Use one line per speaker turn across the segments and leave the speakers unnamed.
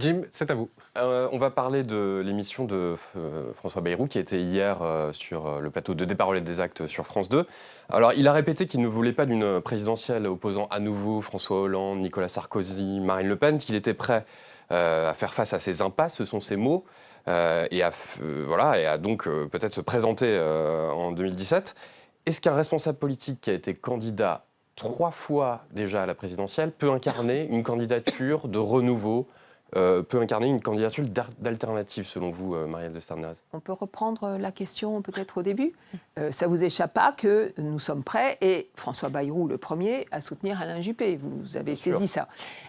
Jim, c'est à vous.
On va parler de l'émission de François Bayrou qui était hier sur le plateau de Des Paroles et des Actes sur France 2. Alors, il a répété qu'il ne voulait pas d'une présidentielle opposant à nouveau François Hollande, Nicolas Sarkozy, Marine Le Pen, qu'il était prêt à faire face à ces impasses, ce sont ses mots, et à donc peut-être se présenter en 2017. Est-ce qu'un responsable politique qui a été candidat 3 fois déjà à la présidentielle peut incarner une candidature de renouveau, peut incarner une candidature d'alternative, selon vous, Marielle de Sarnez?
On peut reprendre la question peut-être au début. Ça ne vous échappe pas que nous sommes prêts, et François Bayrou le premier, à soutenir Alain Juppé. Vous avez saisi ça.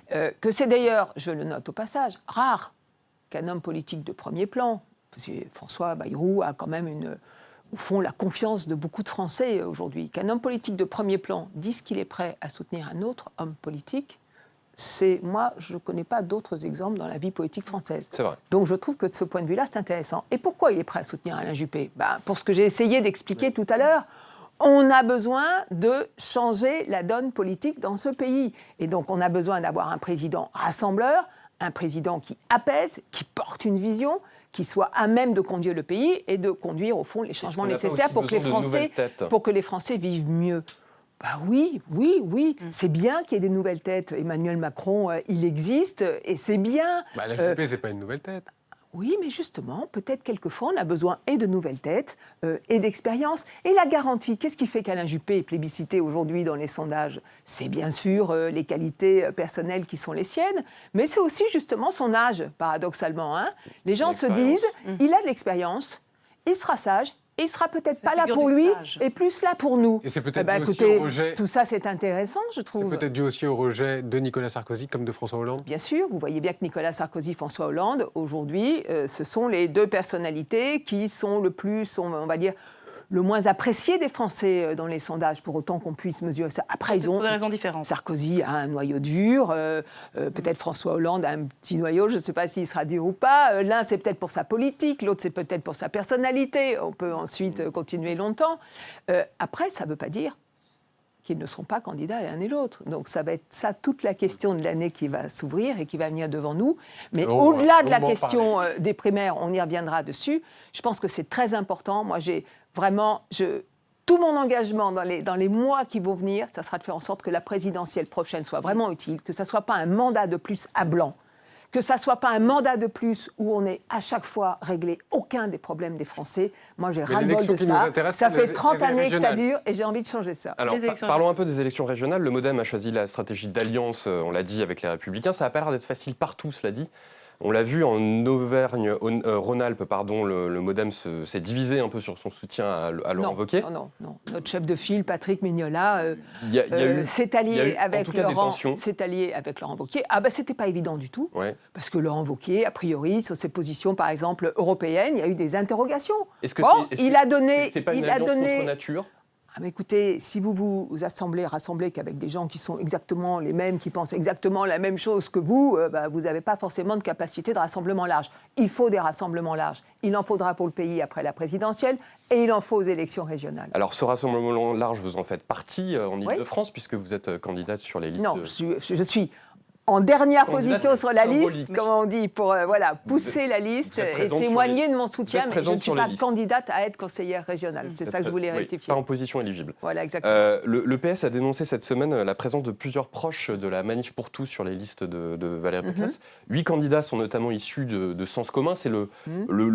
Que c'est d'ailleurs, je le note au passage, rare qu'un homme politique de premier plan, parce que François Bayrou a quand même au fond la confiance de beaucoup de Français aujourd'hui, qu'un homme politique de premier plan dise qu'il est prêt à soutenir un autre homme politique. Moi, je ne connais pas d'autres exemples dans la vie politique française.
C'est vrai.
Donc je trouve que de ce point de vue-là, c'est intéressant. Et pourquoi il est prêt à soutenir Alain Juppé ? Pour ce que j'ai essayé d'expliquer tout à l'heure, on a besoin de changer la donne politique dans ce pays. Et donc on a besoin d'avoir un président rassembleur, un président qui apaise, qui porte une vision, qui soit à même de conduire le pays et de conduire au fond les changements nécessaires pour que les Français vivent mieux. Oui. C'est bien qu'il y ait des nouvelles têtes. Emmanuel Macron, il existe et c'est bien.
La Juppé, c'est pas une nouvelle tête.
Oui, mais justement, peut-être quelquefois, on a besoin et de nouvelles têtes et d'expérience. Et la garantie, qu'est-ce qui fait qu'Alain Juppé est plébiscité aujourd'hui dans les sondages ? C'est bien sûr les qualités personnelles qui sont les siennes, mais c'est aussi justement son âge, paradoxalement. Les gens se disent, il a de l'expérience, il sera sage, et il ne sera peut-être pas là pour lui, et plus là pour nous.
Et c'est peut-être dû aussi au rejet...
Tout ça, c'est intéressant, je trouve.
C'est peut-être dû aussi au rejet de Nicolas Sarkozy comme de François Hollande.
Bien sûr, vous voyez bien que Nicolas Sarkozy, François Hollande, aujourd'hui, ce sont les deux personnalités qui sont le plus, on va dire, le moins apprécié des Français dans les sondages, pour autant qu'on puisse mesurer ça. Après, ils ont
pour des raisons différentes.
Sarkozy a un noyau dur, peut-être François Hollande a un petit noyau, je ne sais pas s'il sera dur ou pas. L'un, c'est peut-être pour sa politique, l'autre, c'est peut-être pour sa personnalité. On peut ensuite continuer longtemps. Après, ça ne veut pas dire qu'ils ne seront pas candidats l'un et l'autre. Donc ça va être ça toute la question de l'année qui va s'ouvrir et qui va venir devant nous. Mais au-delà de la question des primaires, on y reviendra dessus, je pense que c'est très important. Moi, j'ai vraiment... Tout mon engagement dans les mois qui vont venir, ça sera de faire en sorte que la présidentielle prochaine soit vraiment utile, que ça ne soit pas un mandat de plus à blanc, que ça ne soit pas un mandat de plus où on ait à chaque fois réglé aucun des problèmes des Français. Moi, j'ai ras-le-bol de ça. Ça fait 30 années que ça dure et j'ai envie de changer ça.
Alors, parlons un peu des élections régionales. Le MoDem a choisi la stratégie d'alliance, on l'a dit, avec les Républicains. Ça n'a pas l'air d'être facile partout, cela dit. On l'a vu en Auvergne-Rhône-Alpes, le MoDem s'est divisé un peu sur son soutien à Laurent Wauquiez.
Non. Notre chef de file, Patrick Mignola, s'est
allié avec Laurent
Wauquiez. C'était pas évident du tout, parce que Laurent Wauquiez, a priori, sur ses positions, par exemple, européennes, il y a eu des interrogations.
Il a donné... C'est pas une alliance contre nature ?
Écoutez, si vous vous rassemblez qu'avec des gens qui sont exactement les mêmes, qui pensent exactement la même chose que vous, vous n'avez pas forcément de capacité de rassemblement large. Il faut des rassemblements larges. Il en faudra pour le pays après la présidentielle et il en faut aux élections régionales.
Alors, ce rassemblement large, vous en faites partie en Ile-de-France, puisque vous êtes candidate sur les listes...
Non, je suis en dernière position sur la liste, comme on dit, pour pousser la liste et témoigner de mon soutien, mais je ne suis pas candidate à être conseillère régionale. C'est ça que je voulais rectifier.
Pas en position éligible.
Voilà, exactement.
Le PS a dénoncé cette semaine la présence de plusieurs proches de la Manif pour tous sur les listes de Valérie Pécresse. 8 candidats sont notamment issus de Sens commun. C'est le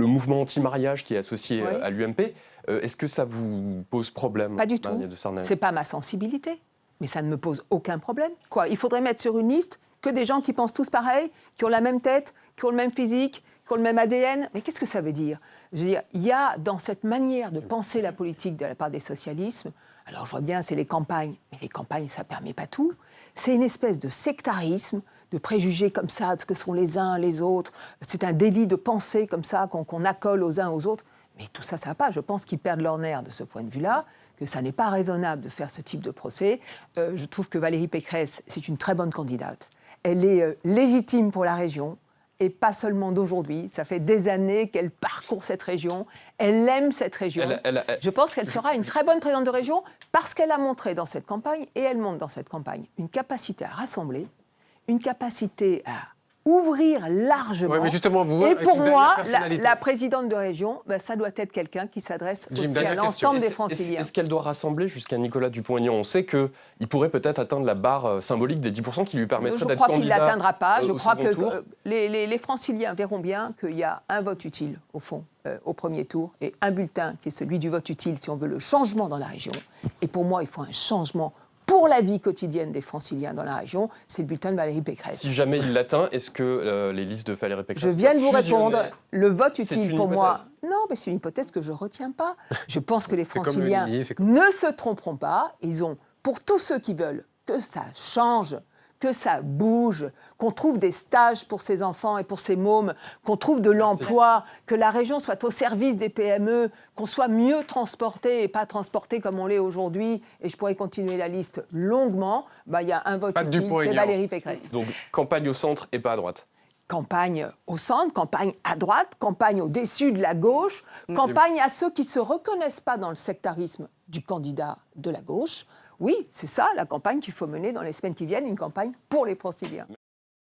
mouvement anti-mariage qui est associé à l'UMP. Est-ce que ça vous pose problème?
Pas du tout. C'est pas ma sensibilité, mais ça ne me pose aucun problème. Il faudrait mettre sur une liste que des gens qui pensent tous pareil, qui ont la même tête, qui ont le même physique, qui ont le même ADN. Mais qu'est-ce que ça veut dire ? Je veux dire, il y a dans cette manière de penser la politique de la part des socialismes, alors je vois bien, c'est les campagnes, mais les campagnes, ça ne permet pas tout. C'est une espèce de sectarisme, de préjugés comme ça, de ce que sont les uns les autres. C'est un délit de penser comme ça, qu'on accole aux uns aux autres. Mais tout ça, ça ne va pas. Je pense qu'ils perdent leur nerf de ce point de vue-là, que ça n'est pas raisonnable de faire ce type de procès. Je trouve que Valérie Pécresse, c'est une très bonne candidate. Elle est légitime pour la région, et pas seulement d'aujourd'hui. Ça fait des années qu'elle parcourt cette région. Elle aime cette région. Je pense qu'elle sera une très bonne présidente de région parce qu'elle a montré dans cette campagne, et elle montre dans cette campagne, une capacité à rassembler, une capacité à ouvrir largement.
Ouais, mais justement, vous,
et
avec
pour
une dernière
moi,
personnalité.
la présidente de région, ça doit être quelqu'un qui s'adresse
Jim,
aussi à
dernière question.
l'ensemble des Franciliens.
Est-ce qu'elle doit rassembler jusqu'à Nicolas Dupont-Aignan? On sait qu'il pourrait peut-être atteindre la barre symbolique des 10% qui lui permettrait
Je
d'être
crois qu'il ne
candidat
l'atteindra pas. Je
au
crois
second
que
tour.
les Franciliens verront bien qu'il y a un vote utile, au fond, au premier tour, et un bulletin qui est celui du vote utile si on veut le changement dans la région. Et pour moi, il faut un changement pour la vie quotidienne des Franciliens dans la région. C'est le bulletin de Valérie Pécresse.
Si jamais il l'atteint, est-ce que les listes de Valérie Pécresse
Je viens de vous
peuvent
répondre.
fusionner?
Le vote
C'est
utile,
une
pour moi...
hypothèse.
Non, mais c'est une hypothèse que je ne retiens pas. Je pense que les
comme le
Franciliens
Nini, c'est comme-
ne se tromperont pas. Ils ont, pour tous ceux qui veulent que ça change, que ça bouge, qu'on trouve des stages pour ces enfants et pour ces mômes, qu'on trouve de l'emploi, que la région soit au service des PME, qu'on soit mieux transporté et pas transporté comme on l'est aujourd'hui, et je pourrais continuer la liste longuement, il y a un vote
Pas de
utile, c'est
Dupont-Aignan.
Valérie Pécresse.
Donc campagne au centre et pas à droite.
Campagne au centre, campagne à droite, campagne au-dessus de la gauche, campagne à ceux qui ne se reconnaissent pas dans le sectarisme du candidat de la gauche. Oui, c'est ça la campagne qu'il faut mener dans les semaines qui viennent, une campagne pour les Franciliens.